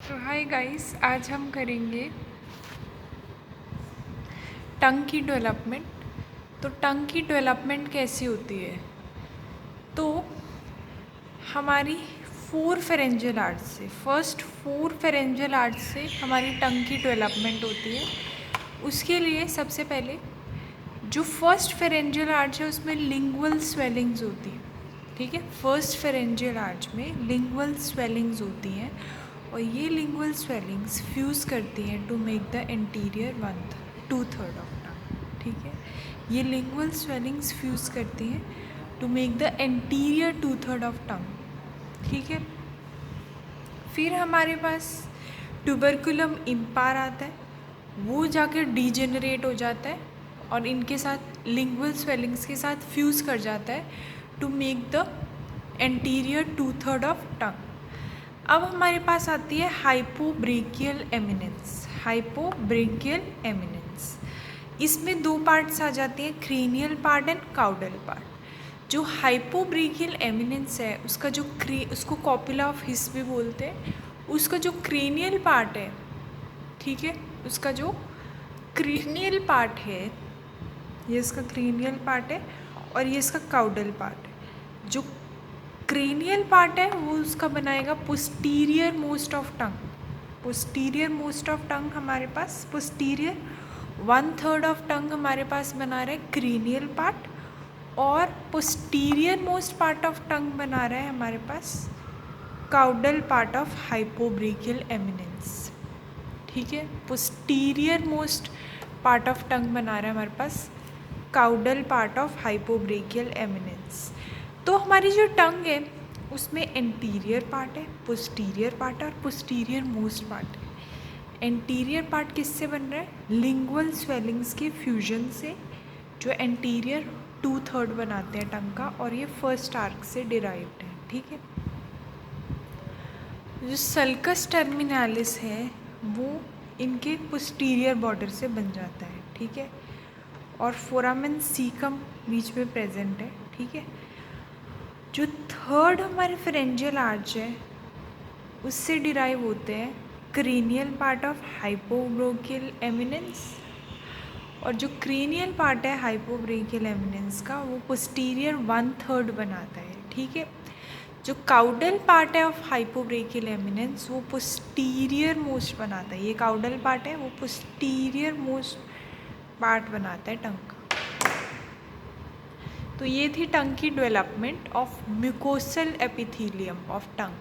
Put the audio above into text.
तो hi guys, आज हम करेंगे टंग की डेवलपमेंट। तो टंग की डेवलपमेंट कैसी होती है? तो हमारी फोर फेरेंजियल आर्च से, फर्स्ट फोर फेरेंजियल आर्च से हमारी टंग की डेवलपमेंट होती है। उसके लिए सबसे पहले जो फर्स्ट फेरेंजियल आर्च है उसमें लिंगुअल स्वेलिंग्स होती है। ठीक है, फर्स्ट फेरेंजियल आर्च में लिंगुअल स्वेलिंग्स होती हैं और ये लिंगुअल स्वेलिंग्स फ्यूज़ करती हैं to make the interior 1/2 of tongue. ठीक है, ये लिंगुअल स्वेलिंग्स फ्यूज़ करती हैं to make the interior 2/3 of tongue. ठीक है, फिर हमारे पास ट्यूबरकुलम इम्पार आता है, वो जाकर डीजेनरेट हो जाता है और इनके साथ लिंगुअल स्वेलिंग्स के साथ फ्यूज़ कर जाता है to make the anterior 2/3 of tongue. अब हमारे पास आती है हाइपोब्रेकियल एमिनेंस। हाइपोब्रेकियल एमिनेंस, इसमें दो पार्ट्स आ जाते हैं, cranial part and caudal part. जो हाइपोब्रेकियल एमिनेंस है उसका जो उसको कॉपुला ऑफ हिस भी बोलते हैं। उसका जो क्रेनियल पार्ट है, ठीक है, उसका जो क्रेनियल पार्ट है, ये इसका क्रेनियल पार्ट है और ये इसका काउडल पार्ट है। जो क्रेनियल पार्ट है वो उसका बनाएगा posterior most of tongue. Posterior most of tongue हमारे पास, पोस्टीरियर 1/3 ऑफ टंग हमारे पास बना रहा है क्रेनियल पार्ट, और posterior most part of tongue बना रहा है हमारे पास काउडल पार्ट ऑफ हाइपोब्रेकियल एमिनेंस। ठीक है, posterior most part of tongue बना रहा है हमारे पास काउडल पार्ट ऑफ हाइपोब्रेकियल एमिनेंस। तो हमारी जो टंग है उसमें एंटीरियर पार्ट है, पोस्टीरियर पार्ट है और पोस्टीरियर मोस्ट पार्ट है। एंटीरियर पार्ट किससे बन रहा है? लिंगुअल स्वेलिंग्स के फ्यूजन से, जो एंटीरियर 2/3 बनाते हैं टंग का, और ये फर्स्ट आर्क से डिराइव्ड है। ठीक है, जो सल्कस टर्मिनालिस है वो इनके पोस्टीरियर बॉर्डर से बन जाता है। ठीक है, और फोरामेन सीकम बीच में प्रेजेंट है। ठीक है, जो थर्ड हमारे फेरेंजियल आर्च है उससे डिराइव होते हैं क्रेनियल पार्ट ऑफ हाइपोब्रेकियल एमिनेंस, और जो क्रेनियल पार्ट है हाइपोब्रेकियल एमिनेंस का वो पोस्टीरियर 1/3 बनाता है। ठीक है, जो काउडल पार्ट है ऑफ हाइपोब्रेकियल एमिनेंस वो पोस्टीरियर मोस्ट बनाता है। ये काउडल पार्ट है, वो पोस्टीरियर मोस्ट पार्ट बनाता है टंग का। तो ये थी टंग की development of mucosal epithelium of tongue.